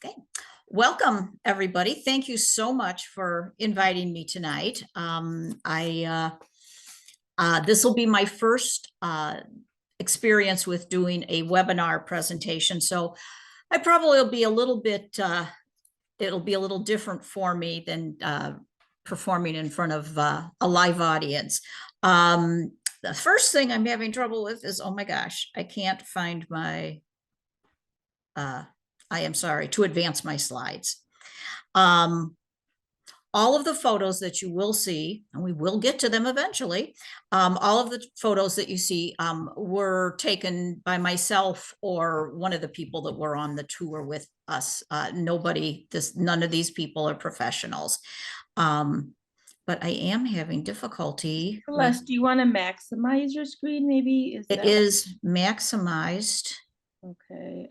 Okay. Welcome, everybody. Thank you so much for inviting me tonight. This will be my first experience with doing a webinar presentation, so I probably will be a little bit, it'll be a little different for me than performing in front of a live audience. The first thing I'm having trouble with is, oh my gosh, I can't find my, I am sorry, to advance my slides. All of the photos that you will see, and we will get to them eventually, all of the photos that you see were taken by myself or one of the people that were on the tour with us. None of these people are professionals. But I am having difficulty. Celeste, do you want to maximize your screen? Maybe It is maximized. Okay.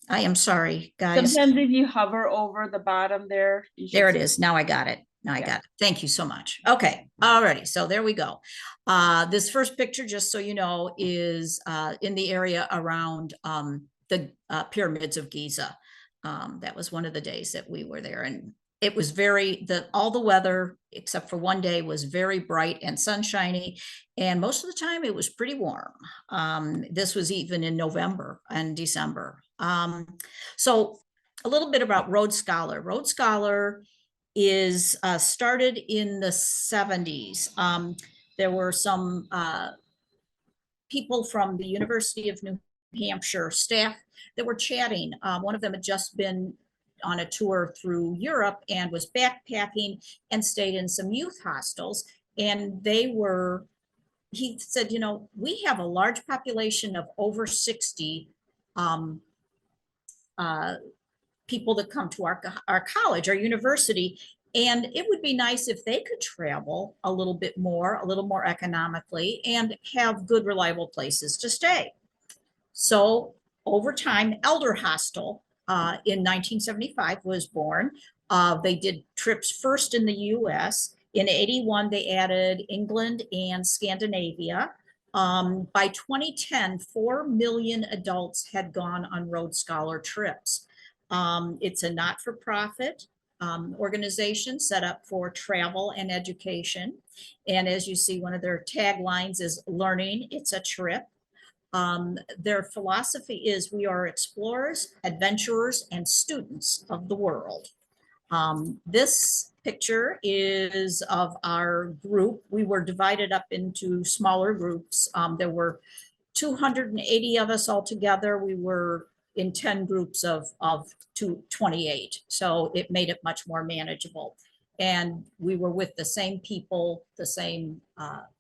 I am sorry, guys. Sometimes if you hover over the bottom there, There it is. Now I got it. Now I got it. Thank you so much. Okay. Alrighty. So there we go. This first picture, just so you know, is in the area around the pyramids of Giza. That was one of the days that we were there, and it was all the weather except for one day was very bright and sunshiny, and most of the time it was pretty warm. This was even in November and December. So a little bit about Rhodes Scholar. Rhodes Scholar is started in the 70s. There were some people from the University of New Hampshire staff that were chatting. One of them had just been on a tour through Europe and was backpacking and stayed in some youth hostels. And he said, you know, we have a large population of over 60 people that come to our college, our university, and it would be nice if they could travel a little more economically, and have good, reliable places to stay. So over time, Elder Hostel in 1975 was born. They did trips first in the US. In 81, they added England and Scandinavia. By 2010, 4 million adults had gone on Rhodes Scholar trips. It's a not-for-profit organization set up for travel and education. And as you see, one of their taglines is learning, it's a trip. Their philosophy is we are explorers, adventurers, and students of the world. This picture is of our group. We were divided up into smaller groups. There were 280 of us all together. We were in 10 groups of 28. So it made it much more manageable. And we were with the same people, the same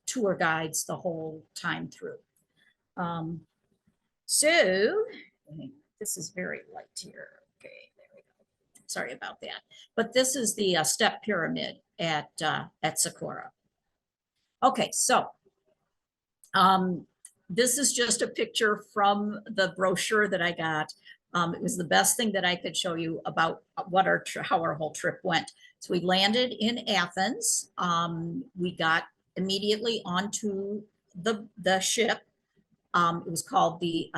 tour guides the whole time through. So this is very light here. Okay, there we go. Sorry about that. But this is the step pyramid at Socorro. Okay, so this is just a picture from the brochure that I got. It was the best thing that I could show you about how our whole trip went. So we landed in Athens. We got immediately onto the ship. It was called the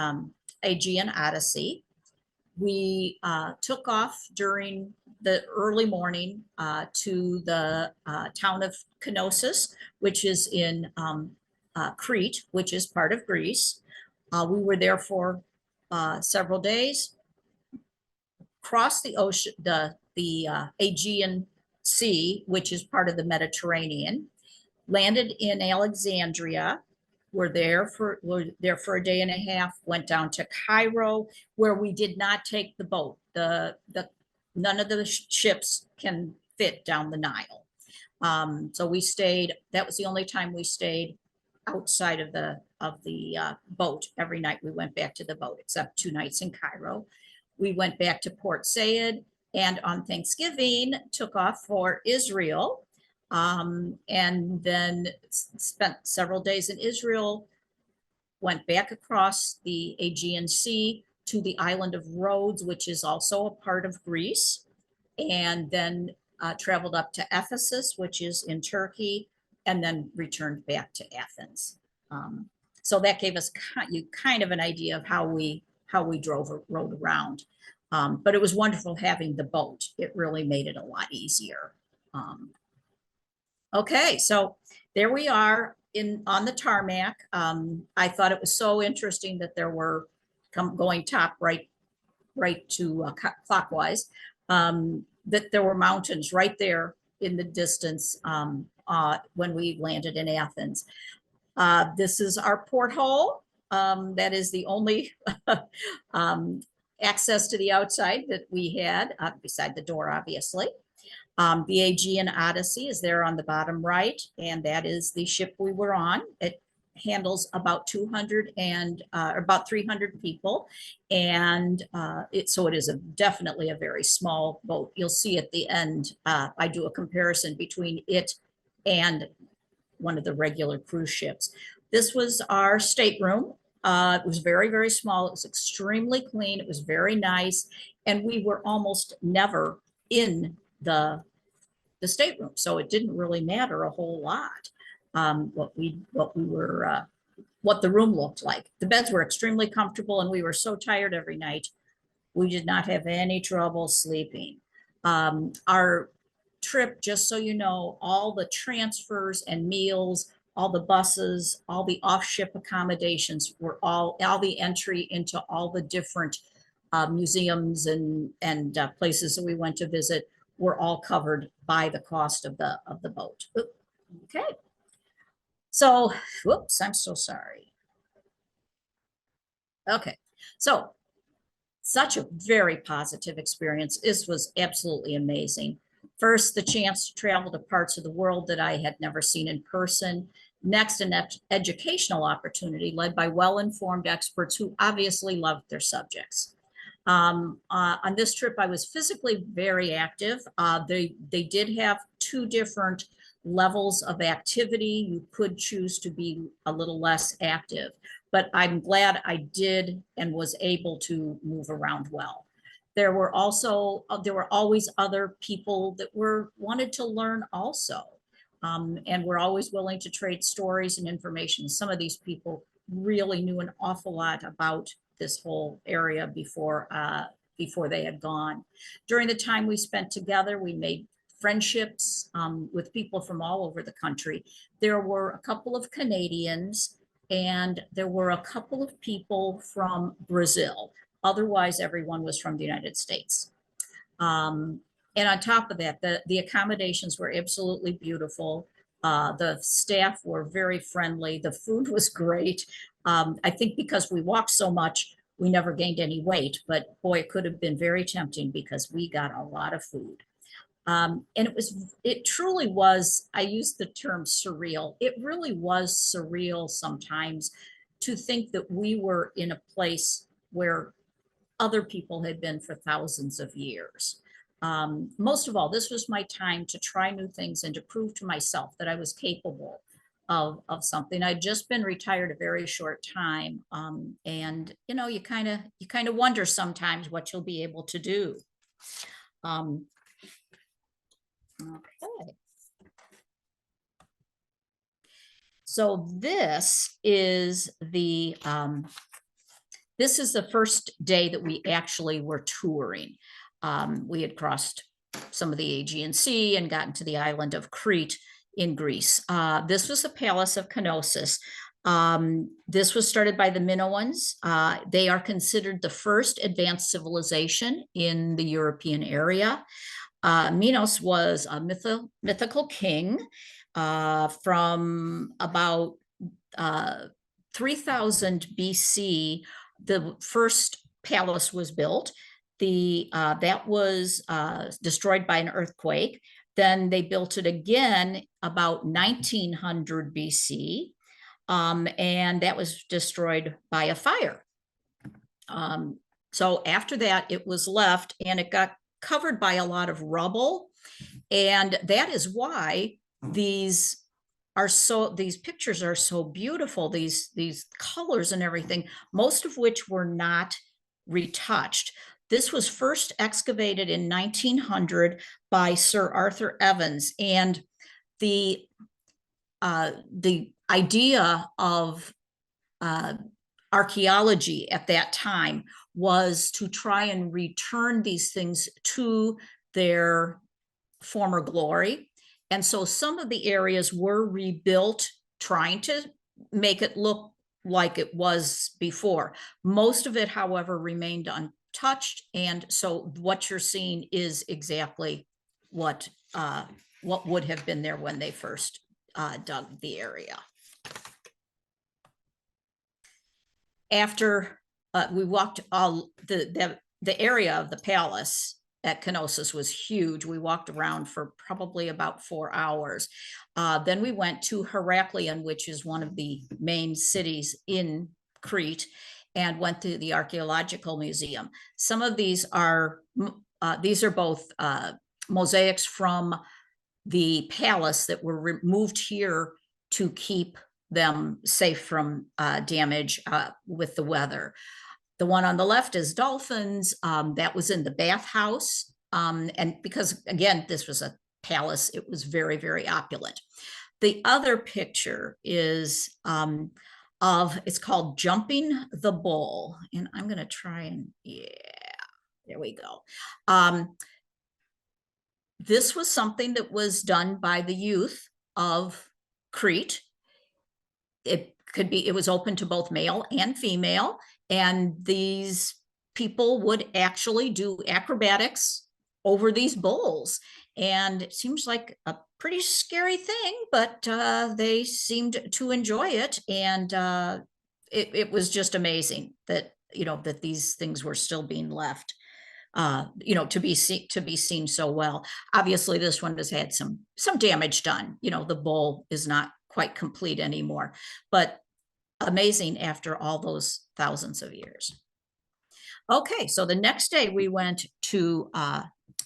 Aegean Odyssey. We took off during the early morning to the town of Knossos, which is in Crete, which is part of Greece. We were there for several days, crossed the ocean, the Aegean Sea, which is part of the Mediterranean, landed in Alexandria. We're there for a day and a half, went down to Cairo, where we did not take the boat. None of the ships can fit down the Nile. So we stayed, that was the only time we stayed outside of the boat. Every night we went back to the boat, except 2 nights in Cairo. We went back to Port Said, and on Thanksgiving took off for Israel. And then spent several days in Israel, went back across the Aegean Sea to the island of Rhodes, which is also a part of Greece, and then traveled up to Ephesus, which is in Turkey, and then returned back to Athens. So that gave us kind of an idea of how we rode around. But it was wonderful having the boat. It really made it a lot easier. Okay, so there we are on the tarmac. I thought it was so interesting that there were going top right to clockwise, that there were mountains right there in the distance when we landed in Athens. This is our porthole. That is the only access to the outside that we had, beside the door, obviously. The Aegean Odyssey is there on the bottom right, and that is the ship we were on. It handles about 200 and about 300 people, and so it is definitely a very small boat. You'll see at the end, I do a comparison between it and one of the regular cruise ships. This was our stateroom. It was very, very small. It was extremely clean. It was very nice, and we were almost never in the stateroom, so it didn't really matter a whole lot what the room looked like. The beds were extremely comfortable, and we were so tired every night. We did not have any trouble sleeping. Our trip, just so you know, all the transfers and meals, all the buses, all the off-ship accommodations were all the entry into all the different museums and places that we went to visit were all covered by the cost of the boat. Okay. So, whoops, I'm so sorry. Okay. So, such a very positive experience. This was absolutely amazing. First, the chance to travel to parts of the world that I had never seen in person. Next, an educational opportunity led by well-informed experts who obviously loved their subjects. On this trip, I was physically very active. They did have two different levels of activity. You could choose to be a little less active, but I'm glad I did and was able to move around well. There were always other people that wanted to learn also, and were always willing to trade stories and information. Some of these people really knew an awful lot about this whole area before they had gone. During the time we spent together, we made friendships with people from all over the country. There were a couple of Canadians, and there were a couple of people from Brazil. Otherwise, everyone was from the United States. And on top of that, the accommodations were absolutely beautiful. The staff were very friendly. The food was great. I think because we walked so much, we never gained any weight, but boy, it could have been very tempting because we got a lot of food. And it truly was, I use the term surreal. It really was surreal sometimes to think that we were in a place where other people had been for thousands of years. Most of all, this was my time to try new things and to prove to myself that I was capable of something. I'd just been retired a very short time. And you kind of wonder sometimes what you'll be able to do. Okay. So this is the first day that we actually were touring. We had crossed some of the Aegean Sea and gotten to the island of Crete in Greece. This was the Palace of Knossos. This was started by the Minoans. They are considered the first advanced civilization in the European area. Minos was a mythical king from about 3000 BC. The first palace was built. That was destroyed by an earthquake. Then they built it again about 1900 BC, and that was destroyed by a fire. So after that, it was left, and it got covered by a lot of rubble, and that is why these pictures are so beautiful, these colors and everything, most of which were not retouched. This was first excavated in 1900 by Sir Arthur Evans, and the idea of archaeology at that time was to try and return these things to their former glory. And so some of the areas were rebuilt, trying to make it look like it was before. Most of it, however, remained untouched. And so what you're seeing is exactly what would have been there when they first dug the area. After we walked all the area of the palace at Knossos was huge. We walked around for probably about 4 hours. Then we went to Heraklion, which is one of the main cities in Crete, and went to the archaeological museum. Some of these are both mosaics from the palace that were removed here to keep them safe from damage with the weather. The one on the left is dolphins. That was in the bathhouse. And because, again, this was a palace, it was very, very opulent. The other picture is it's called Jumping the Bull. And I'm going to try and, yeah, there we go. This was something that was done by the youth of Crete. It was open to both male and female. And these people would actually do acrobatics over these bulls. And it seems like a pretty scary thing, but they seemed to enjoy it. And it was just amazing that, that these things were still being left, to be seen so well. Obviously, this one has had some damage done. The bull is not quite complete anymore, but amazing after all those thousands of years. Okay, so the next day we went to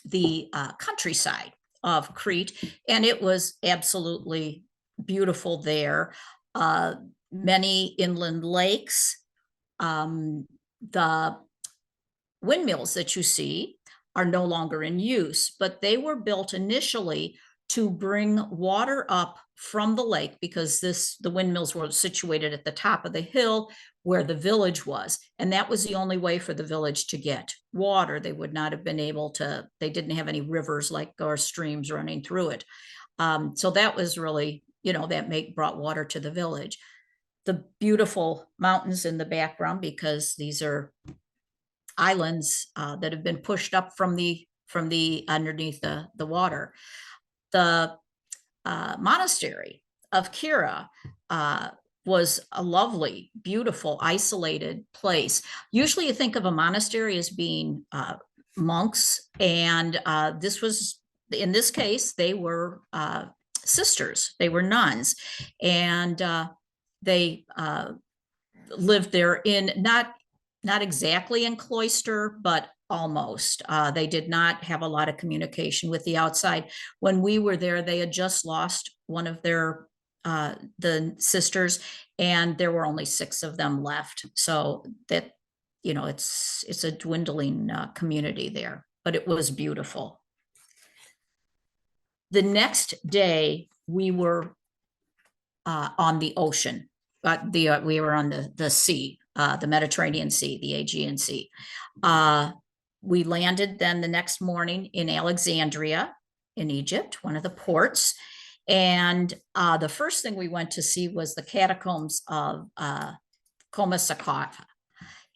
the countryside of Crete, and it was absolutely beautiful there. Many inland lakes. The windmills that you see are no longer in use, but they were built initially to bring water up from the lake, because the windmills were situated at the top of the hill where the village was. And that was the only way for the village to get water. They would not have been able to, they didn't have any rivers or streams running through it. So that was really, that brought water to the village. The beautiful mountains in the background, because these are islands that have been pushed up from the underneath the water. The monastery of Kira was a lovely, beautiful, isolated place. Usually you think of a monastery as being monks, and in this case, they were sisters, they were nuns, and they lived there in not exactly in cloister, but almost. They did not have a lot of communication with the outside. When we were there, they had just lost one of their the sisters, and there were only 6 of them left. So that, it's a dwindling community there, but it was beautiful. The next day we were on the ocean, but we were on the sea, the Mediterranean Sea, the Aegean Sea. We landed then the next morning in Alexandria in Egypt, one of the ports. And the first thing we went to see was the catacombs of Komisakov.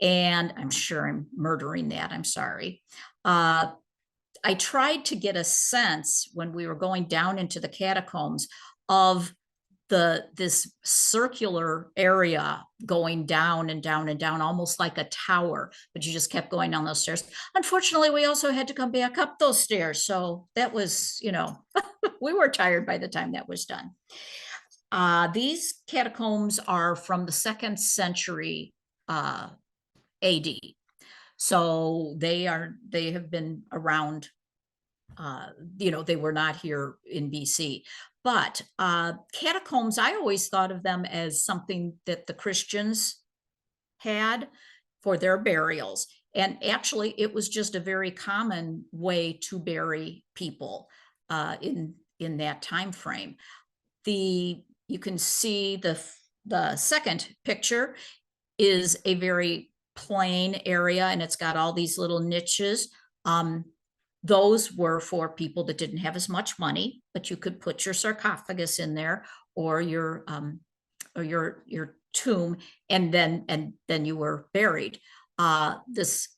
And I'm sure I'm murdering that, I'm sorry. I tried to get a sense when we were going down into the catacombs of this circular area going down and down and down, almost like a tower, but you just kept going down those stairs. Unfortunately, we also had to come back up those stairs. So that was, we were tired by the time that was done. These catacombs are from the 2nd century AD. So they have been around, they were not here in BC. But catacombs, I always thought of them as something that the Christians had for their burials. And actually, it was just a very common way to bury people in that time frame. You can see the second picture is a very plain area, and it's got all these little niches. Those were for people that didn't have as much money, but you could put your sarcophagus in there, or your tomb, and then you were buried. This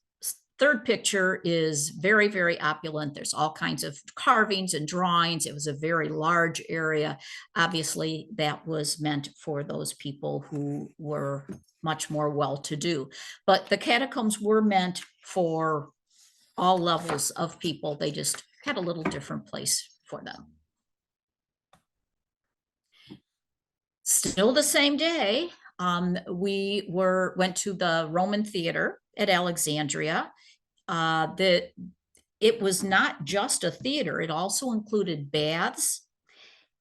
third picture is very, very opulent. There's all kinds of carvings and drawings. It was a very large area. Obviously, that was meant for those people who were much more well-to-do. But the catacombs were meant for all levels of people. They just had a little different place for them. Still the same day, we went to the Roman theater at Alexandria. It was not just a theater, it also included baths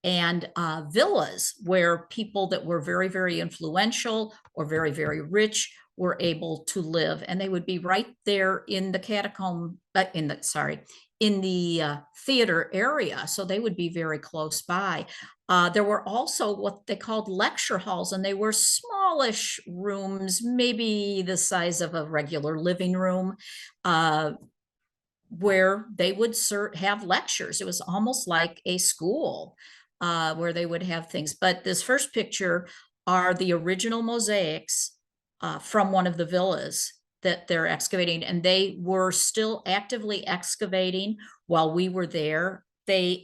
and villas where people that were very, very influential or very, very rich were able to live. And they would be right there in the catacomb, in the theater area. So they would be very close by. There were also what they called lecture halls, and they were smallish rooms, maybe the size of a regular living room, where they would have lectures. It was almost like a school where they would have things. But this first picture are the original mosaics from one of the villas that they're excavating, and they were still actively excavating while we were there. They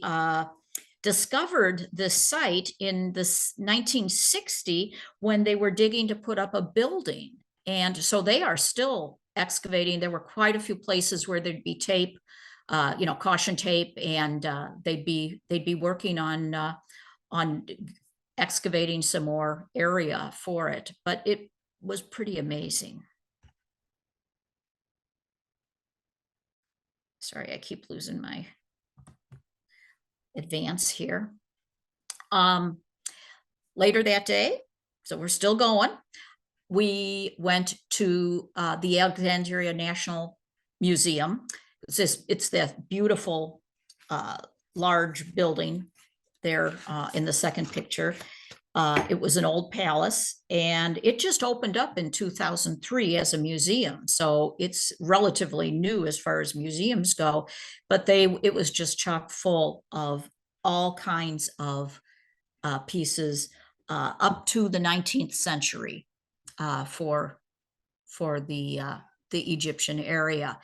discovered this site in this 1960 when they were digging to put up a building. And so they are still excavating. There were quite a few places where there'd be tape, caution tape, and they'd be working on excavating some more area for it. But it was pretty amazing. Sorry, I keep losing my advance here. Later that day, so we're still going, we went to the Alexandria National Museum. It's that beautiful large building there in the second picture. It was an old palace, and it just opened up in 2003 as a museum. So it's relatively new as far as museums go, but it was just chock full of all kinds of pieces up to the 19th century for the Egyptian area.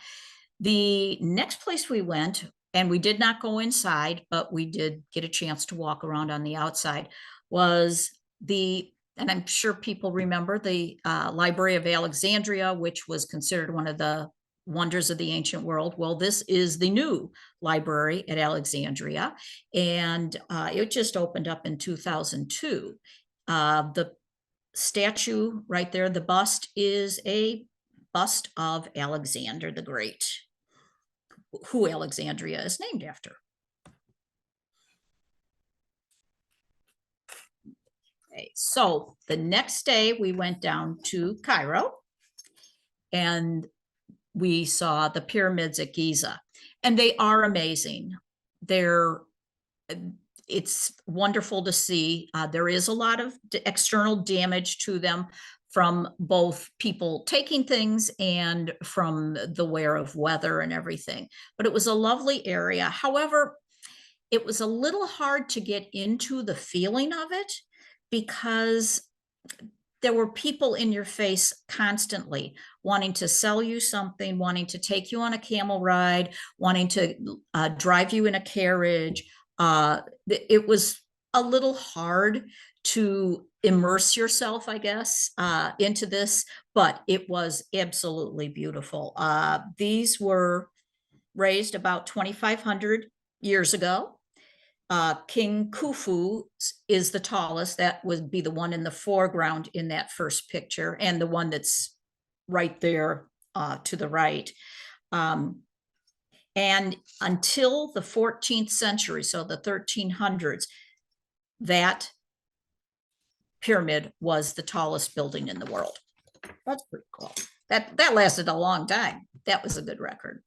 The next place we went, and we did not go inside, but we did get a chance to walk around on the outside, was and I'm sure people remember, the Library of Alexandria, which was considered one of the wonders of the ancient world. Well, this is the new library at Alexandria, and it just opened up in 2002. The statue right there, the bust, is a bust of Alexander the Great, who Alexandria is named after. Okay, so the next day we went down to Cairo, and we saw the pyramids at Giza, and they are amazing. It's wonderful to see. There is a lot of external damage to them from both people taking things and from the wear of weather and everything. But it was a lovely area. However, it was a little hard to get into the feeling of it because there were people in your face constantly wanting to sell you something, wanting to take you on a camel ride, wanting to drive you in a carriage. It was a little hard to immerse yourself, I guess, into this, but it was absolutely beautiful. These were raised about 2,500 years ago. King Khufu is the tallest. That would be the one in the foreground in that first picture, and the one that's right there to the right. And until the 14th century, so the 1300s, that pyramid was the tallest building in the world. That's pretty cool. That lasted a long time. That was a good record.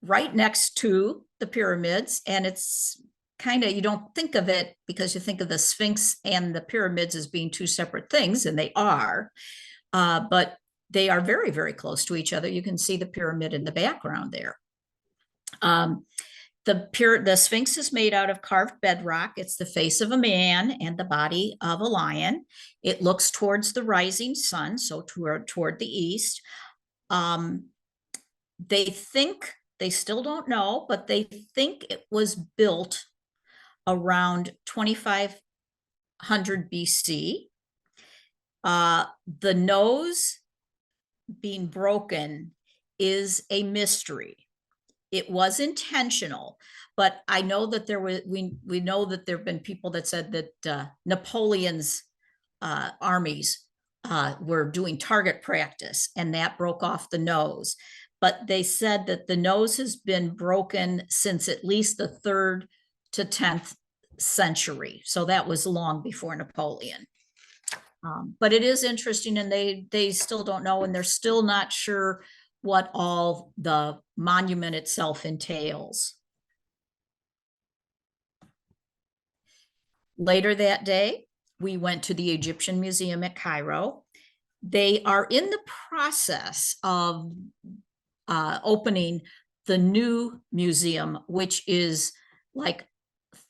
Right next to the pyramids, and it's kind of, you don't think of it because you think of the Sphinx and the pyramids as being two separate things, and they are. But they are very, very close to each other. You can see the pyramid in the background there. The Sphinx is made out of carved bedrock. It's the face of a man and the body of a lion. It looks towards the rising sun, so toward the east. They think, they still don't know, but they think it was built around 2500 BC. The nose being broken is a mystery. It was intentional, but I know that we know that there have been people that said that Napoleon's armies were doing target practice and that broke off the nose. But they said that the nose has been broken since at least the 3rd to 10th century. So that was long before Napoleon. But it is interesting, and they still don't know, and they're still not sure what all the monument itself entails. Later that day, we went to the Egyptian Museum at Cairo. They are in the process of opening the new museum, which is like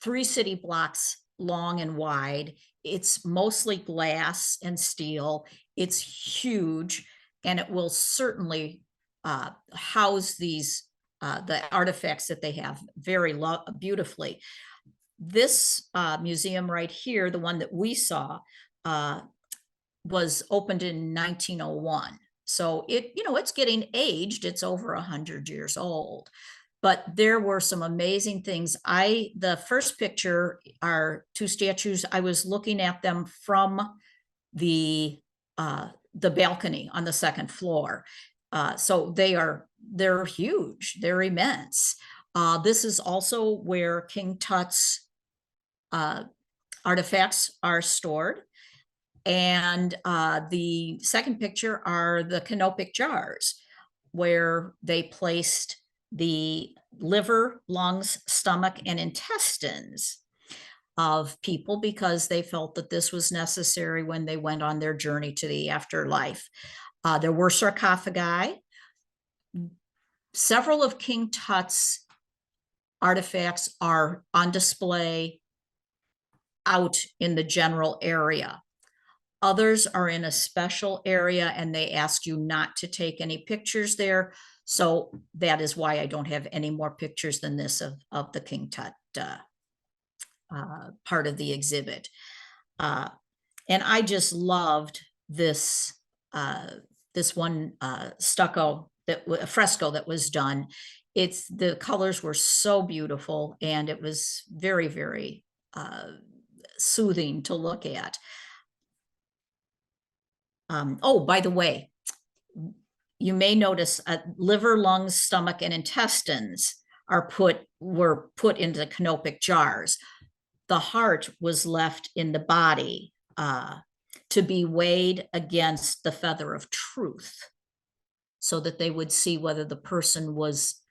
3 city blocks long and wide. It's mostly glass and steel. It's huge, and it will certainly house these the artifacts that they have very beautifully. This museum right here, the one that we saw, was opened in 1901. So it's getting aged. It's over 100 years old. But there were some amazing things. The first picture are 2 statues. I was looking at them from the balcony on the 2nd floor. So they're huge. They're immense. This is also where King Tut's artifacts are stored. And the second picture are the canopic jars, where they placed the liver, lungs, stomach, and intestines of people because they felt that this was necessary when they went on their journey to the afterlife. There were sarcophagi. Several of King Tut's artifacts are on display out in the general area. Others are in a special area and they ask you not to take any pictures there. So that is why I don't have any more pictures than this of the King Tut part of the exhibit. And I just loved this one stucco, a fresco that was done. The colors were so beautiful and it was very, very soothing to look at. Oh, by the way, you may notice liver, lungs, stomach, and intestines were put into the canopic jars. The heart was left in the body to be weighed against the feather of truth, so that they would see whether the person was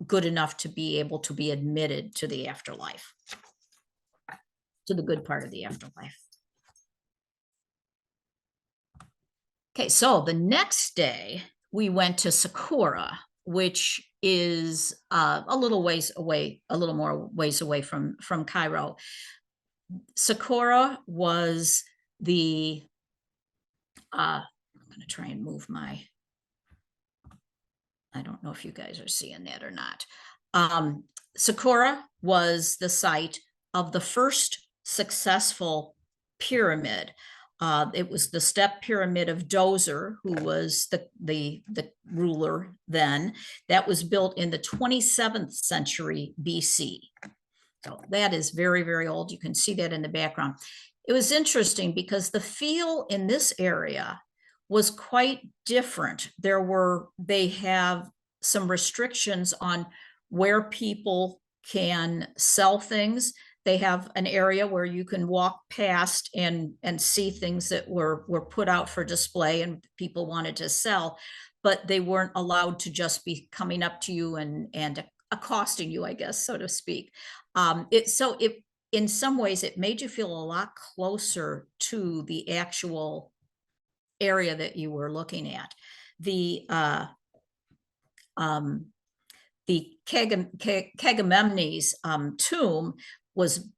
good enough to be able to be admitted to the afterlife, to the good part of the afterlife. Okay, so the next day we went to Saqqara, which is a little more ways away from Cairo. Saqqara was I'm going to try and move I don't know if you guys are seeing that or not. Saqqara was the site of the first successful pyramid. It was the step pyramid of Djoser, who was the ruler then. That was built in the 27th century BC. So that is very, very old. You can see that in the background. It was interesting because the feel in this area was quite different. They have some restrictions on where people can sell things. They have an area where you can walk past and see things that were put out for display and people wanted to sell, but they weren't allowed to just be coming up to you and accosting you, I guess, so to speak. In some ways, it made you feel a lot closer to the actual area that you were looking at. The Kegamemne's tomb was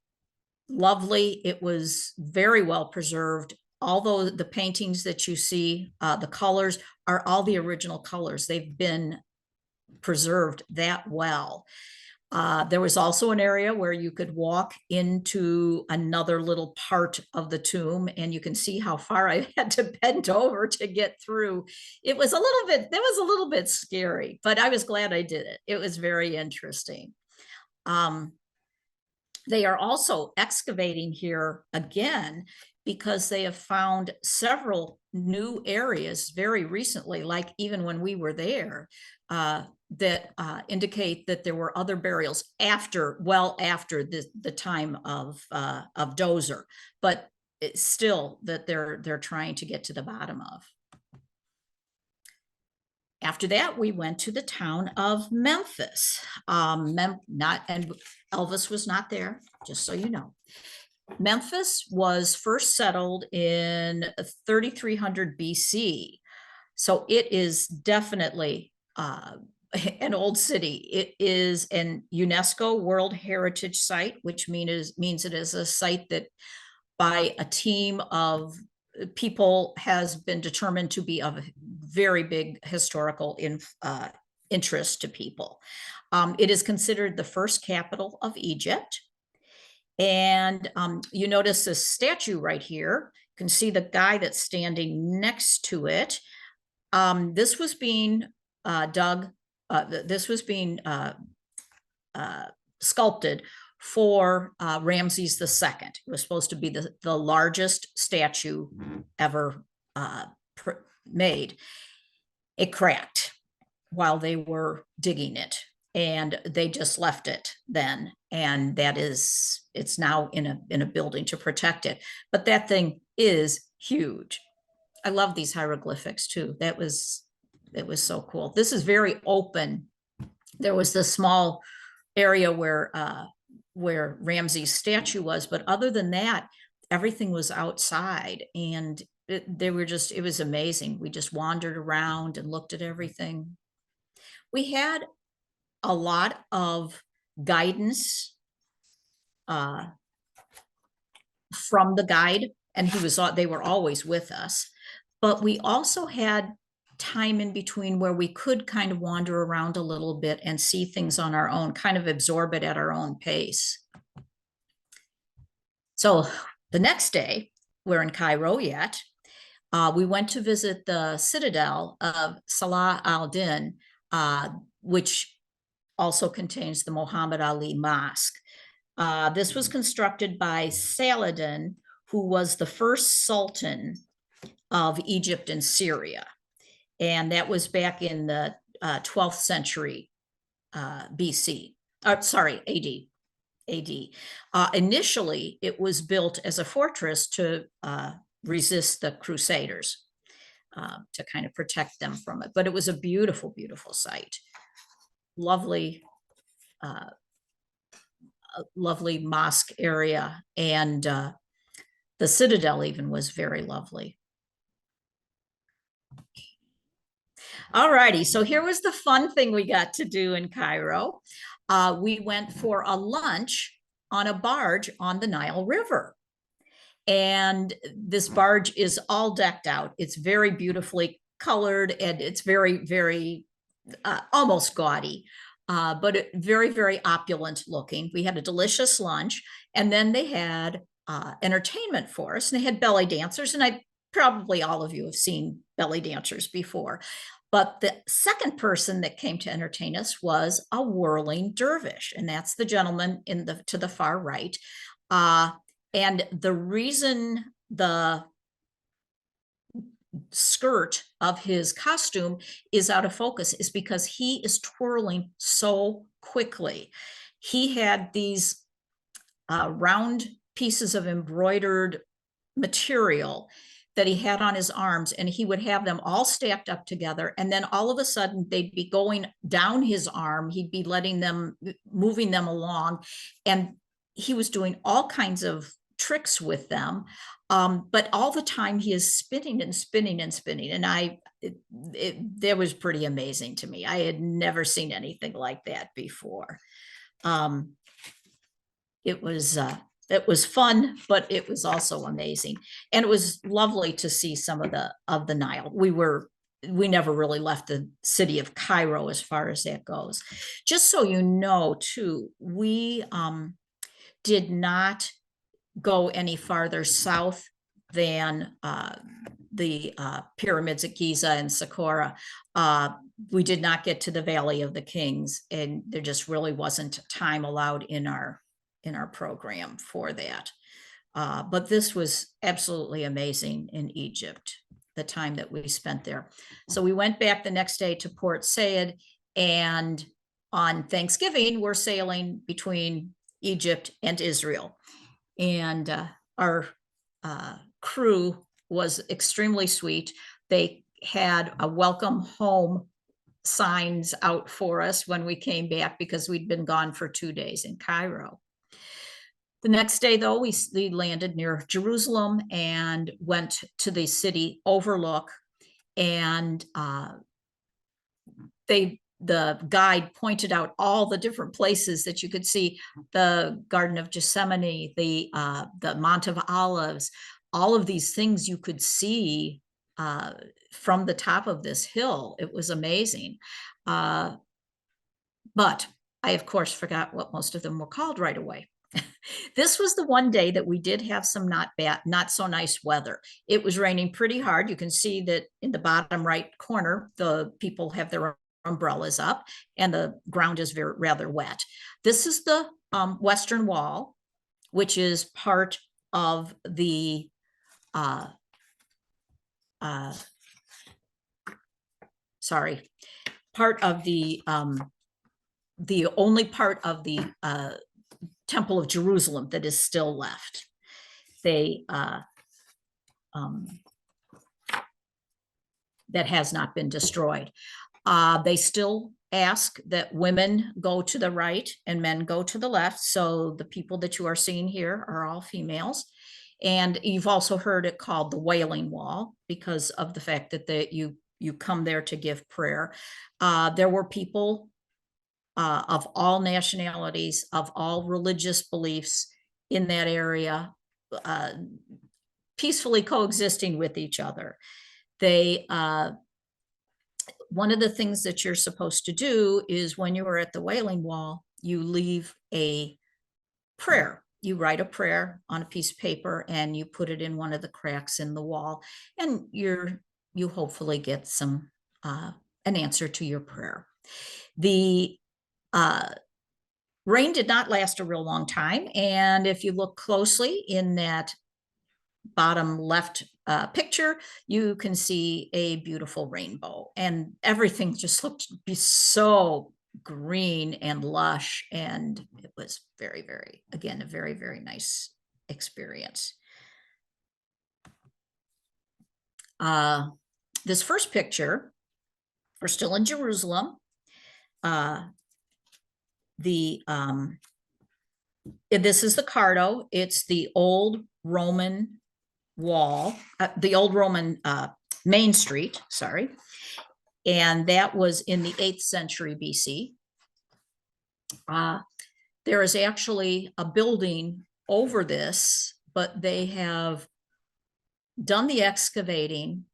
lovely. It was very well preserved. Although the paintings that you see, the colors are all the original colors. They've been preserved that well. There was also an area where you could walk into another little part of the tomb, and you can see how far I had to bend over to get through. It was a little bit scary, but I was glad I did it. It was very interesting. They are also excavating here again because they have found several new areas very recently, like even when we were there, that indicate that there were other burials well after the time of Dozer, but it's still that they're trying to get to the bottom of. After that, we went to the town of Memphis. And Elvis was not there, just so you know. Memphis was first settled in 3300 BC. So it is definitely an old city. It is an UNESCO World Heritage Site, which means it is a site that by a team of people has been determined to be of very big historical interest to people. It is considered the first capital of Egypt. And you notice this statue right here. You can see the guy that's standing next to it. This was being sculpted for Ramses II. It was supposed to be the largest statue ever made. It cracked while they were digging it, and they just left it then. And it's now in a building to protect it. But that thing is huge. I love these hieroglyphics too. It was so cool. This is very open. There was this small area where Ramses' statue was, but other than that, everything was outside, and it was amazing. We just wandered around and looked at everything. We had a lot of guidance from the guide, and they were always with us, but we also had time in between where we could kind of wander around a little bit and see things on our own, kind of absorb it at our own pace. So the next day, we're in Cairo yet. We went to visit the citadel of Salah al-Din, which also contains the Muhammad Ali Mosque. This was constructed by Saladin, who was the first sultan of Egypt and Syria. And that was back in the 12th century BC, AD. Initially, it was built as a fortress to resist the Crusaders, to kind of protect them from it. But it was a beautiful, beautiful site. Lovely, lovely mosque area. And the citadel even was very lovely. All righty, so here was the fun thing we got to do in Cairo. We went for a lunch on a barge on the Nile River. And this barge is all decked out. It's very beautifully colored, and it's very, very almost gaudy, but very, very opulent looking. We had a delicious lunch, and then they had entertainment for us, and they had belly dancers, and probably all of you have seen belly dancers before. But the second person that came to entertain us was a whirling dervish, and that's the gentleman to the far right. And the reason the skirt of his costume is out of focus is because he is twirling so quickly. He had these round pieces of embroidered material that he had on his arms, and he would have them all stacked up together. And then all of a sudden they'd be going down his arm. He'd be moving them along. And he was doing all kinds of tricks with them. But all the time he is spinning and spinning and spinning. And that was pretty amazing to me. I had never seen anything like that before. It was fun, but it was also amazing. And it was lovely to see some of the Nile. We never really left the city of Cairo as far as that goes. Just so you know, too, we did not go any farther south than the pyramids at Giza and Saqqara. We did not get to the Valley of the Kings, and there just really wasn't time allowed in our program for that. But this was absolutely amazing in Egypt, the time that we spent there. So we went back the next day to Port Said, and on Thanksgiving, we're sailing between Egypt and Israel. And our crew was extremely sweet. They had a welcome home signs out for us when we came back because we'd been gone for 2 days in Cairo. The next day, though, we landed near Jerusalem and went to the city overlook, and the guide pointed out all the different places that you could see: the Garden of Gethsemane, the Mount of Olives, all of these things you could see from the top of this hill. It was amazing. But I, of course, forgot what most of them were called right away. This was the one day that we did have some not so nice weather. It was raining pretty hard. You can see that in the bottom right corner, the people have their umbrellas up, and the ground is rather wet. This is the Western Wall, which is part of the part of the only part of the Temple of Jerusalem that is still left. They that has not been destroyed. They still ask that women go to the right and men go to the left. So the people that you are seeing here are all females. And you've also heard it called the Wailing Wall because of the fact that you come there to give prayer. There were people of all nationalities, of all religious beliefs in that area, peacefully coexisting with each other. One of the things that you're supposed to do is when you are at the Wailing Wall, you leave a prayer. You write a prayer on a piece of paper and you put it in one of the cracks in the wall, and you hopefully get an answer to your prayer. The rain did not last a real long time, and if you look closely in that bottom left picture, you can see a beautiful rainbow, and everything just looked to be so green and lush, and it was very, very, again, a very, very nice experience. This first picture, we're still in Jerusalem. This is the Cardo. It's the old Roman wall, the old Roman Main Street, sorry. And that was in the 8th century BC. There is actually a building over this, but they have done the excavating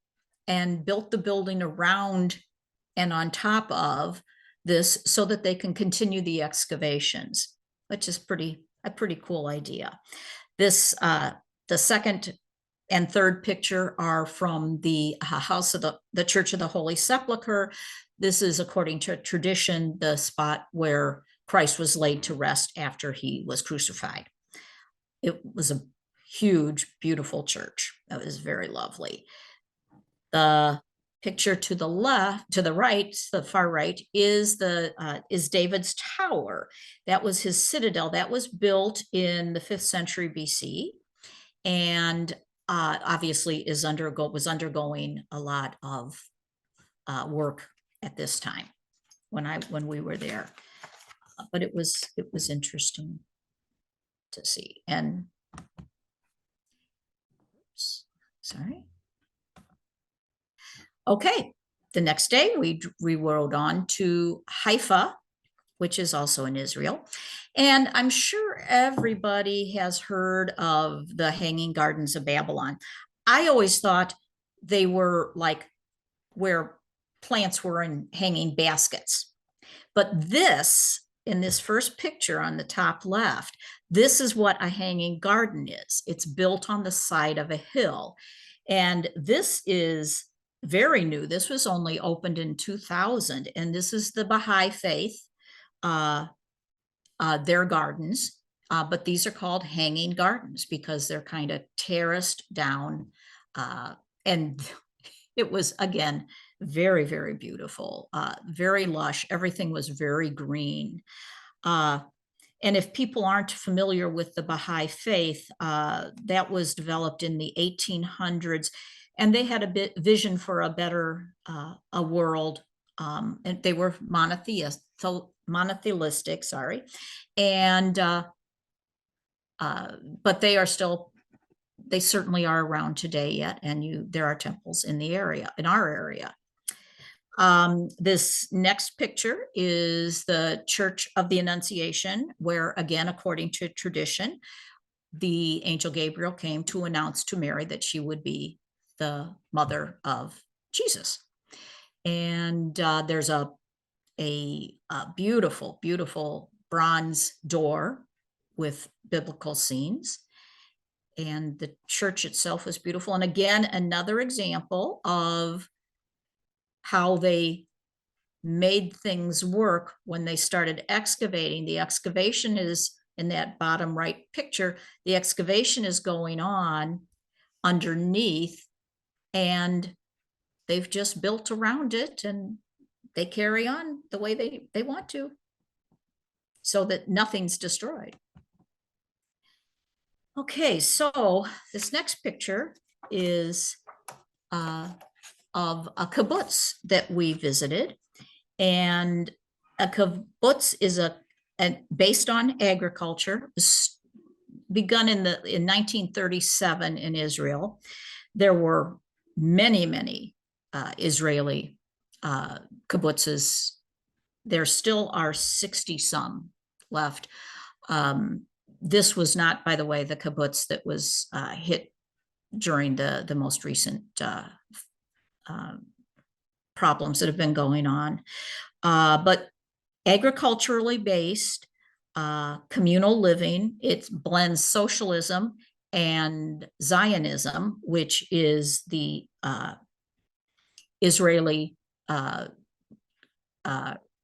and built the building around and on top of this so that they can continue the excavations, which is a pretty cool idea. This, the second and third picture are from the house of the Church of the Holy Sepulchre. This is, according to tradition, the spot where Christ was laid to rest after he was crucified. It was a huge, beautiful church. It was very lovely. The picture to the left, to the right, the far right, is David's tower. That was his citadel. That was built in the 5th century BC, and obviously was undergoing a lot of work at this time when we were there. But it was interesting to see. And Sorry. Okay, the next day we rode on to Haifa, which is also in Israel. And I'm sure everybody has heard of the Hanging Gardens of Babylon. I always thought they were like where plants were in hanging baskets. But this, in this first picture on the top left, this is what a hanging garden is. It's built on the side of a hill. And this is very new. This was only opened in 2000. And this is the Baha'i faith, their gardens. But these are called hanging gardens because they're kind of terraced down. And it was, again, very, very beautiful, very lush. Everything was very green. And if people aren't familiar with the Baha'i faith, that was developed in the 1800s, and they had a vision for a better a world, and they were monotheistic, sorry, and but they certainly are around today yet, and there are temples in the area, in our area. This next picture is the Church of the Annunciation, where, again, according to tradition, the angel Gabriel came to announce to Mary that she would be the mother of Jesus. And there's a beautiful, beautiful bronze door with biblical scenes. And the church itself is beautiful. And again, another example of how they made things work when they started excavating. The excavation is in that bottom right picture. The excavation is going on underneath, and they've just built around it, and they carry on the way they want to, so that nothing's destroyed. Okay, so this next picture is of a kibbutz that we visited. And a kibbutz is based on agriculture, begun in 1937 in Israel. There were many, many Israeli kibbutzes. There still are 60 some left. This was not, by the way, the kibbutz that was hit during the most recent problems that have been going on. But agriculturally based, communal living, it blends socialism and Zionism, which is the Israeli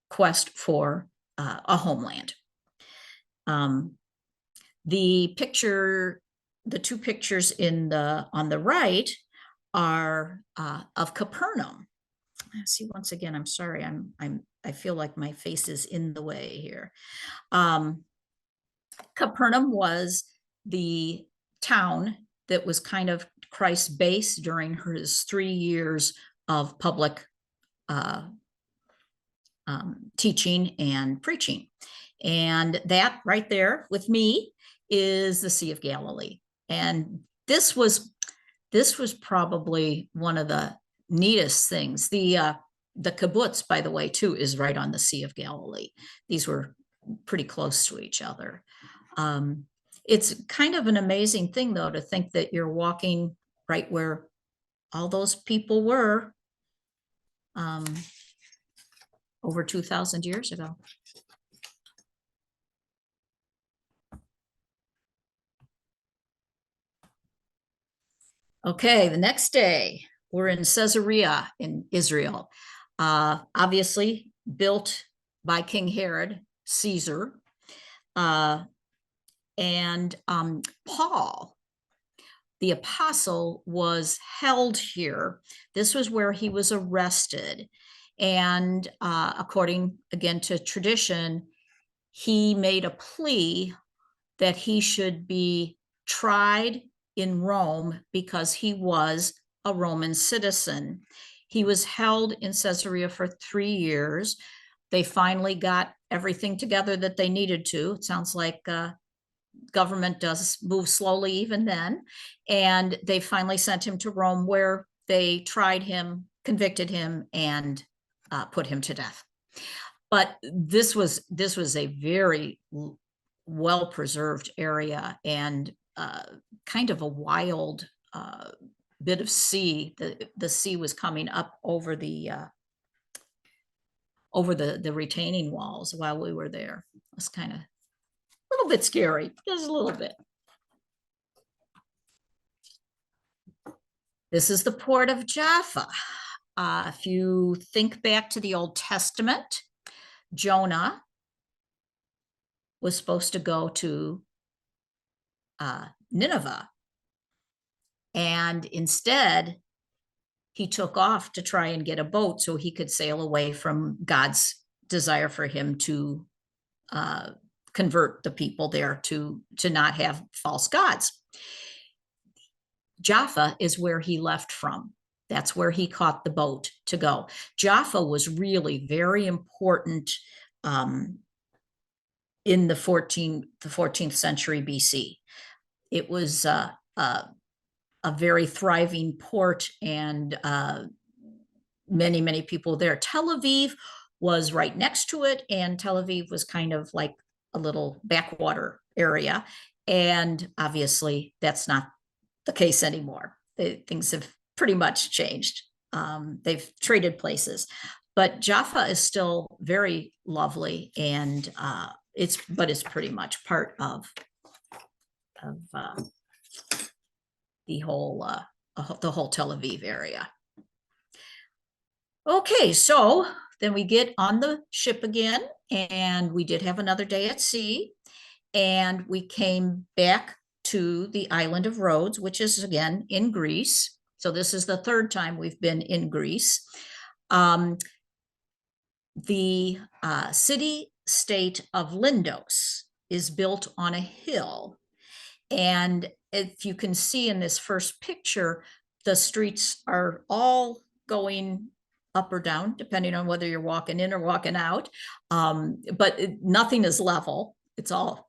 quest for a homeland. The two pictures on the right are of Capernaum. See, once again, I'm sorry, I feel like my face is in the way here. Capernaum was the town that was kind of Christ's base during his 3 years of public teaching and preaching. And that right there with me is the Sea of Galilee. And this was probably one of the neatest things. The kibbutz, by the way, too, is right on the Sea of Galilee. These were pretty close to each other. It's kind of an amazing thing, though, to think that you're walking right where all those people were over 2,000 years ago. Okay, the next day, we're in Caesarea in Israel, obviously built by King Herod, Caesar. And Paul, the apostle, was held here. This was where he was arrested. And according, again, to tradition, he made a plea that he should be tried in Rome because he was a Roman citizen. He was held in Caesarea for 3 years. They finally got everything together that they needed to. It sounds like government does move slowly even then. And they finally sent him to Rome, where they tried him, convicted him, and put him to death. But this was a very well preserved area, and kind of a wild bit of sea. The sea was coming up over the retaining walls while we were there. It was kind of a little bit scary, just a little bit. This is the port of Jaffa. If you think back to the Old Testament, Jonah was supposed to go to Nineveh, and instead he took off to try and get a boat so he could sail away from God's desire for him to convert the people there to not have false gods. Jaffa is where he left from. That's where he caught the boat to go. Jaffa was really very important in the 14th century BC. It was a very thriving port, and many, many people there. Tel Aviv was right next to it, and Tel Aviv was kind of like a little backwater area. And obviously that's not the case anymore. Things have pretty much changed. They've traded places, but Jaffa is still very lovely, and it's pretty much part of the whole Tel Aviv area. Okay, so then we get on the ship again, and we did have another day at sea, and we came back to the island of Rhodes, which is again in Greece. So this is the third time we've been in Greece. The city-state of Lindos is built on a hill. And if you can see in this first picture, the streets are all going up or down, depending on whether you're walking in or walking out. But nothing is level. It's all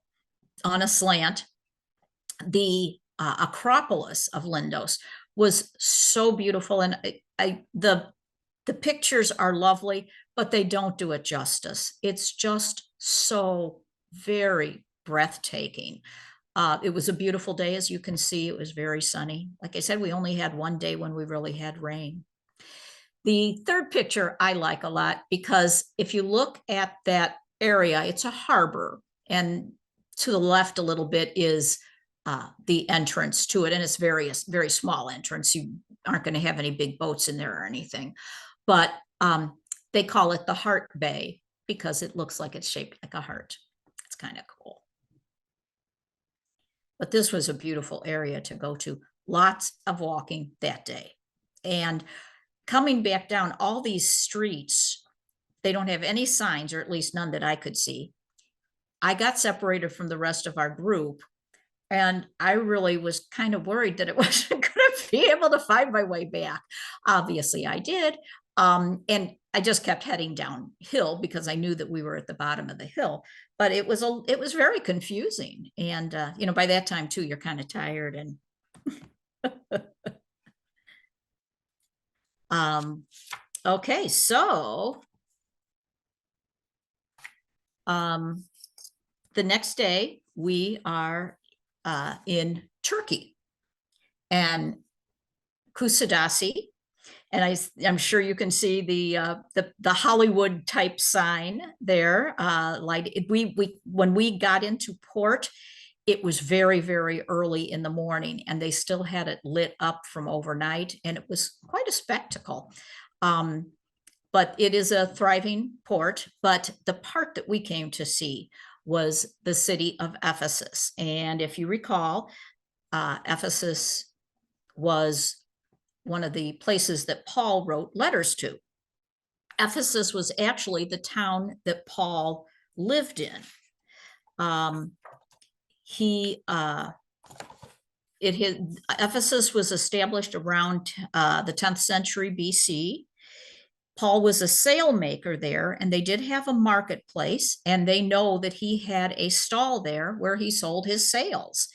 on a slant. The Acropolis of Lindos was so beautiful, and the pictures are lovely, but they don't do it justice. It's just so very breathtaking. It was a beautiful day, as you can see. It was very sunny. Like I said, we only had one day when we really had rain. The third picture I like a lot, because if you look at that area, it's a harbor, and to the left a little bit is the entrance to it, and it's very small entrance. You aren't going to have any big boats in there or anything, but they call it the Heart Bay because it looks like it's shaped like a heart. It's kind of cool. But this was a beautiful area to go to. Lots of walking that day. And coming back down all these streets, they don't have any signs, or at least none that I could see. I got separated from the rest of our group, and I really was kind of worried that it wasn't going to be able to find my way back. Obviously I did. And I just kept heading downhill because I knew that we were at the bottom of the hill, but it was very confusing. And, by that time too, you're kind of tired, and okay, so the next day we are in Turkey, and Kusadasi, and I'm sure you can see the Hollywood type sign there. Like when we got into port, it was very, very early in the morning, and they still had it lit up from overnight, and it was quite a spectacle. But it is a thriving port. But the part that we came to see was the city of Ephesus. And if you recall, Ephesus was one of the places that Paul wrote letters to. Ephesus was actually the town that Paul lived in. Ephesus was established around the 10th century BC. Paul was a sail maker there, and they did have a marketplace, and they know that he had a stall there where he sold his sails.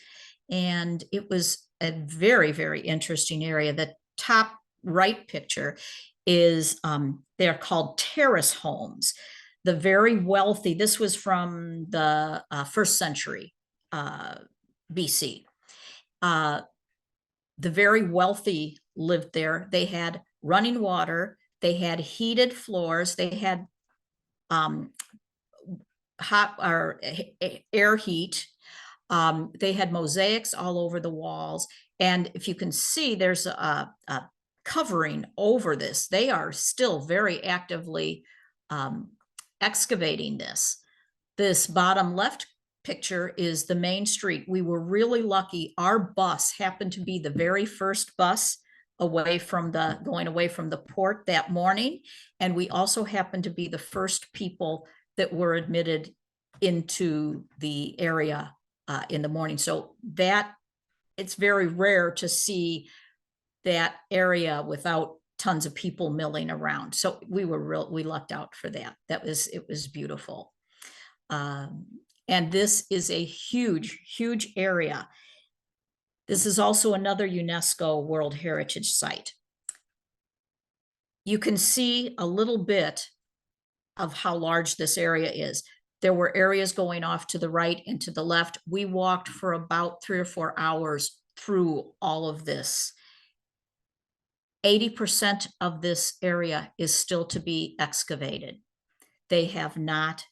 And it was a very, very interesting area. The top right picture is they're called terrace homes. The very wealthy, this was from the first century BC. The very wealthy lived there. They had running water, they had heated floors, they had hot or air heat. They had mosaics all over the walls. And if you can see, there's a covering over this. They are still very actively excavating this. This bottom left picture is the main street. We were really lucky. Our bus happened to be the very first bus going away from the port that morning. And we also happened to be the first people that were admitted into the area in the morning. So that it's very rare to see that area without tons of people milling around. So we lucked out for that. It was beautiful. And this is a huge, huge area. This is also another UNESCO World Heritage Site. You can see a little bit of how large this area is. There were areas going off to the right and to the left. We walked for about 3 or 4 hours through all of this. 80% of this area is still to be excavated. They have not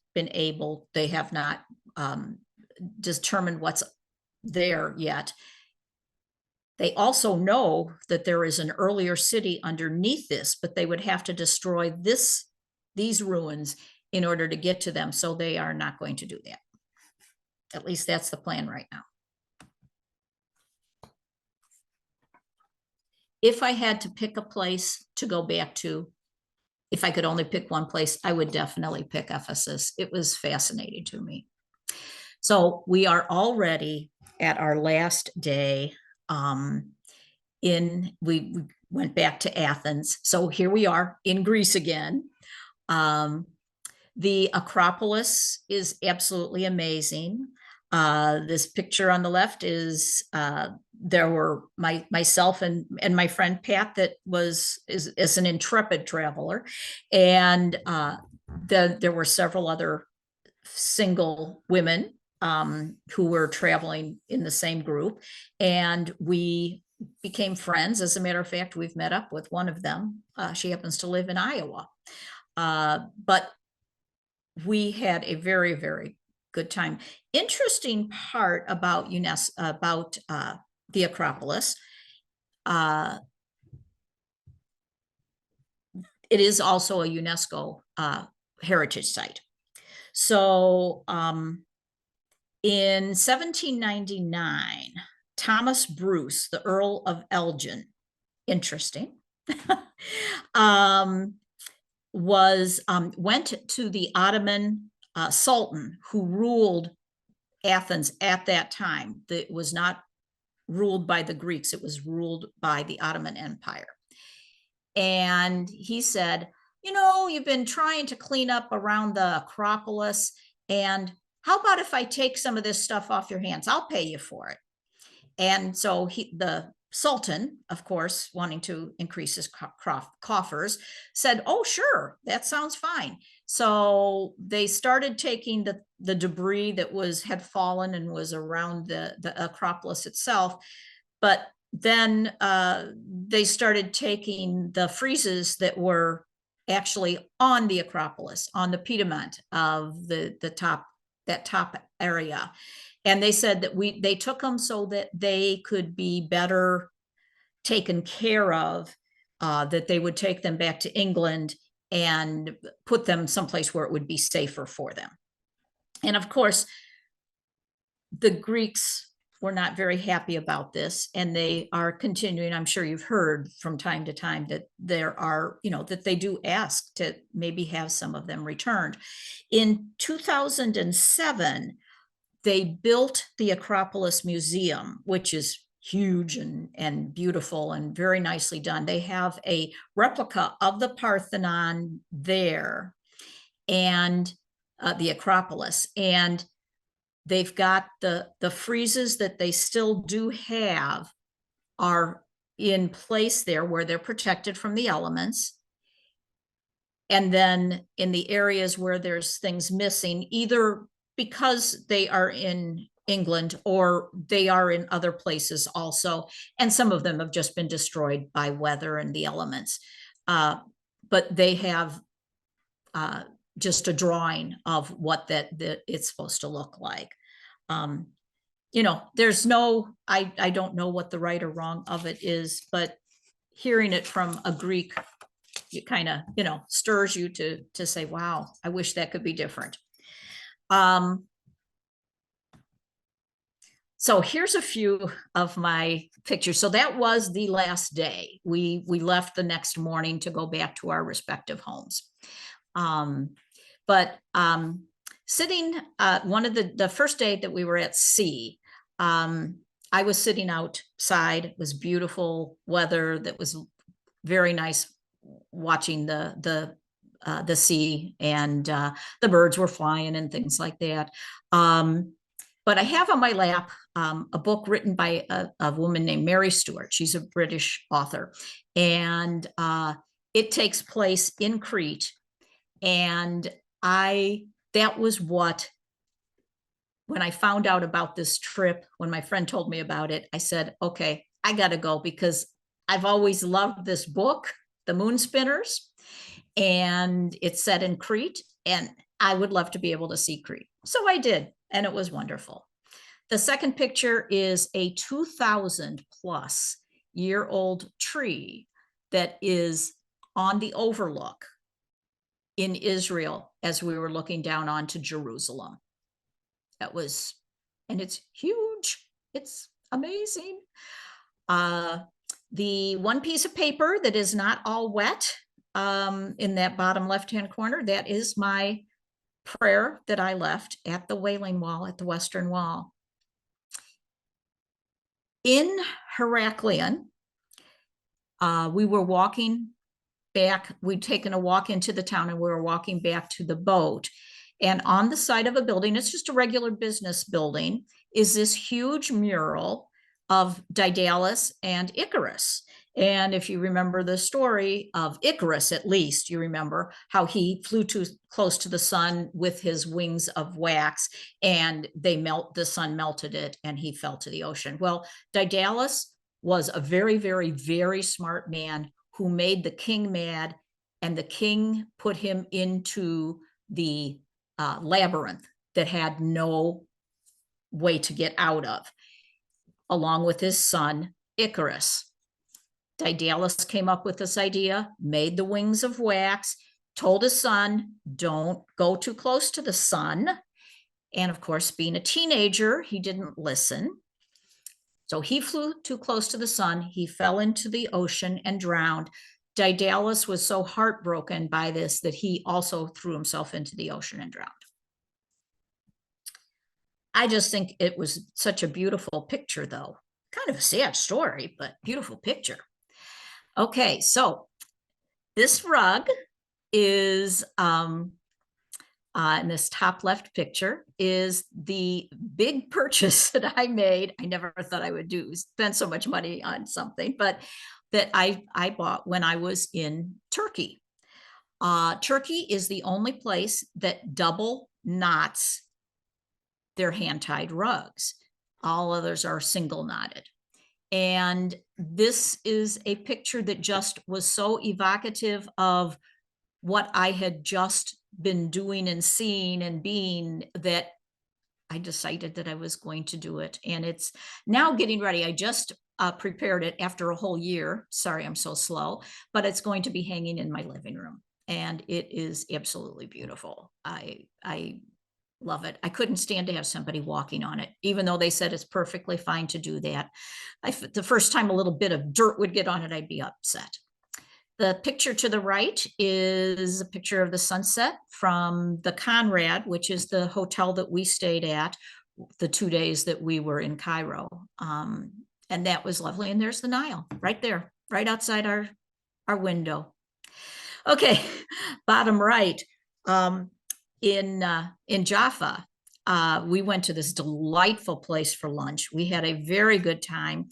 determined what's there yet. They also know that there is an earlier city underneath this, but they would have to destroy these ruins in order to get to them. So they are not going to do that. At least that's the plan right now. If I had to pick a place to go back to, if I could only pick one place, I would definitely pick Ephesus. It was fascinating to me. So we are already at our last day. We went back to Athens. So here we are in Greece again. The Acropolis is absolutely amazing. This picture on the left is there were myself and my friend Pat that is an intrepid traveler, and there were several other single women who were traveling in the same group, and we became friends. As a matter of fact, we've met up with one of them. She happens to live in Iowa, but we had a very, very good time. Interesting part about the Acropolis. It is also a UNESCO heritage site. So in 1799, Thomas Bruce, the Earl of Elgin, interesting, went to the Ottoman Sultan who ruled Athens at that time. That was not ruled by the Greeks, it was ruled by the Ottoman Empire. And he said, you know, you've been trying to clean up around the Acropolis, and how about if I take some of this stuff off your hands? I'll pay you for it. And so the Sultan, of course, wanting to increase his coffers, said, oh, sure, that sounds fine. So they started taking the debris that had fallen and was around the Acropolis itself. But then they started taking the friezes that were actually on the Acropolis, on the pediment of that top area. And they said that they took them so that they could be better taken care of, that they would take them back to England and put them someplace where it would be safer for them. And of course, the Greeks were not very happy about this, and they are continuing. I'm sure you've heard from time to time that there are, that they do ask to maybe have some of them returned. In 2007, they built the Acropolis Museum, which is huge and beautiful and very nicely done. They have a replica of the Parthenon there and the Acropolis. And they've got the friezes that they still do have are in place there where they're protected from the elements. And then in the areas where there's things missing, either because they are in England or they are in other places also, and some of them have just been destroyed by weather and the elements. But they have just a drawing of what that it's supposed to look like. You know, there's no, I don't know what the right or wrong of it is, but hearing it from a Greek, you kind of, you know, stirs you to say, wow, I wish that could be different. So here's a few of my pictures. So that was the last day. We left the next morning to go back to our respective homes. But sitting, one of the first day that we were at sea, I was sitting outside. It was beautiful weather that was very nice, watching the sea, and the birds were flying and things like that. But I have on my lap a book written by a woman named Mary Stewart. She's a British author, and it takes place in Crete. And that was what, when I found out about this trip, when my friend told me about it, I said, okay, I got to go, because I've always loved this book, The Moon Spinners, and it's set in Crete, and I would love to be able to see Crete. So I did, and it was wonderful. The second picture is a 2,000 plus year old tree that is on the overlook in Israel as we were looking down onto Jerusalem. That was, and it's huge. It's amazing. The one piece of paper that is not all wet in that bottom left-hand corner, that is my prayer that I left at the Wailing Wall, at the Western Wall. In Heraklion, we were walking back. We'd taken a walk into the town, and we were walking back to the boat. And on the side of a building, it's just a regular business building, is this huge mural of Daedalus and Icarus. And if you remember the story of Icarus, at least you remember how he flew too close to the sun with his wings of wax, and the sun melted it, and he fell to the ocean. Well, Daedalus was a very, very, very smart man who made the king mad, and the king put him into the labyrinth that had no way to get out of, along with his son Icarus. Daedalus came up with this idea, made the wings of wax, told his son, don't go too close to the sun. And of course, being a teenager, he didn't listen. So he flew too close to the sun. He fell into the ocean and drowned. Daedalus was so heartbroken by this that he also threw himself into the ocean and drowned. I just think it was such a beautiful picture, though. Kind of a sad story, but beautiful picture. Okay, so this rug is, in this top left picture, is the big purchase that I made. I never thought I would spend so much money on something, but that I bought when I was in Turkey. Turkey is the only place that double knots their hand-tied rugs. All others are single knotted. And this is a picture that just was so evocative of what I had just been doing and seeing and being, that I decided that I was going to do it. And it's now getting ready. I just prepared it after a whole year. Sorry, I'm so slow, but it's going to be hanging in my living room. And it is absolutely beautiful. I love it. I couldn't stand to have somebody walking on it, even though they said it's perfectly fine to do that. The first time a little bit of dirt would get on it, I'd be upset. The picture to the right is a picture of the sunset from the Conrad, which is the hotel that we stayed at the 2 days that we were in Cairo. And that was lovely. And there's the Nile right there, right outside our window. Okay, bottom right, in Jaffa, we went to this delightful place for lunch. We had a very good time.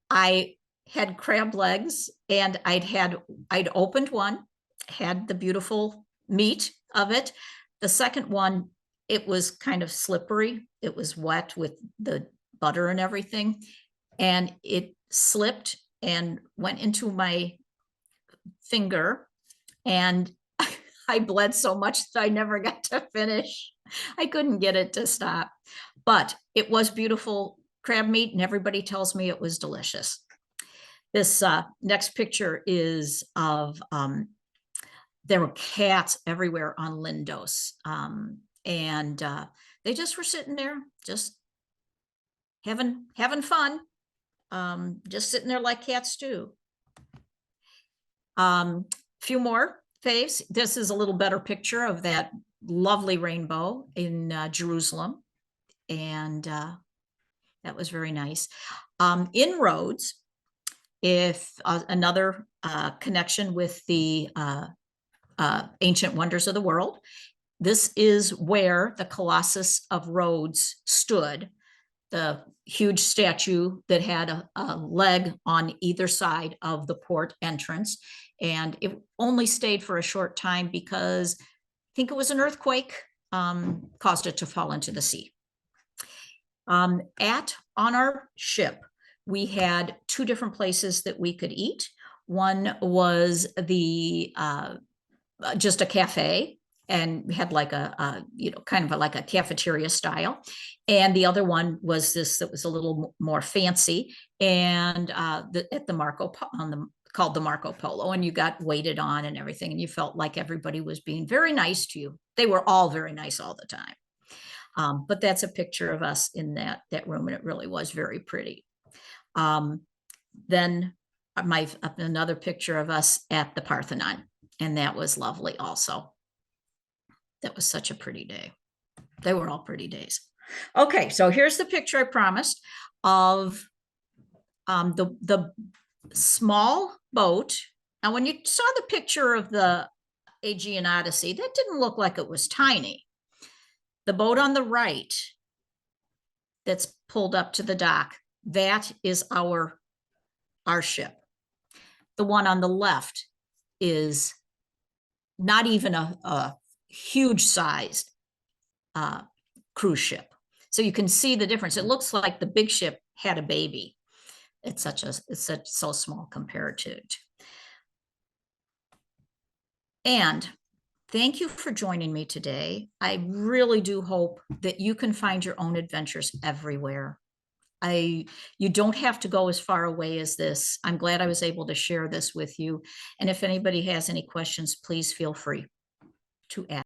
I had crab legs, and I'd opened one, had the beautiful meat of it. The second one, it was kind of slippery. It was wet with the butter and everything, and it slipped and went into my finger, and I bled so much that I never got to finish. I couldn't get it to stop, but it was beautiful crab meat, and everybody tells me it was delicious. This next picture is of, there were cats everywhere on Lindos, and they just were sitting there, just having fun, just sitting there like cats do. Few more faves. This is a little better picture of that lovely rainbow in Jerusalem, and that was very nice. In Rhodes, if another connection with the ancient wonders of the world, this is where the Colossus of Rhodes stood, the huge statue that had a leg on either side of the port entrance. And it only stayed for a short time because I think it was an earthquake caused it to fall into the sea. On our ship, we had two different places that we could eat. One was the just a cafe, and had like a kind of like a cafeteria style, and the other one was this that was a little more fancy, and at the called the Marco Polo, and you got waited on and everything, and you felt like everybody was being very nice to you. They were all very nice all the time. But that's a picture of us in that room, and it really was very pretty. Then another picture of us at the Parthenon, and that was lovely also. That was such a pretty day. They were all pretty days. Okay, so here's the picture I promised of the small boat. Now, when you saw the picture of the Aegean Odyssey, that didn't look like it was tiny. The boat on the right that's pulled up to the dock, that is our ship. The one on the left is not even a huge sized cruise ship. So you can see the difference. It looks like the big ship had a baby. It's so small compared to. And thank you for joining me today. I really do hope that you can find your own adventures everywhere. You don't have to go as far away as this. I'm glad I was able to share this with you. And if anybody has any questions, please feel free to ask.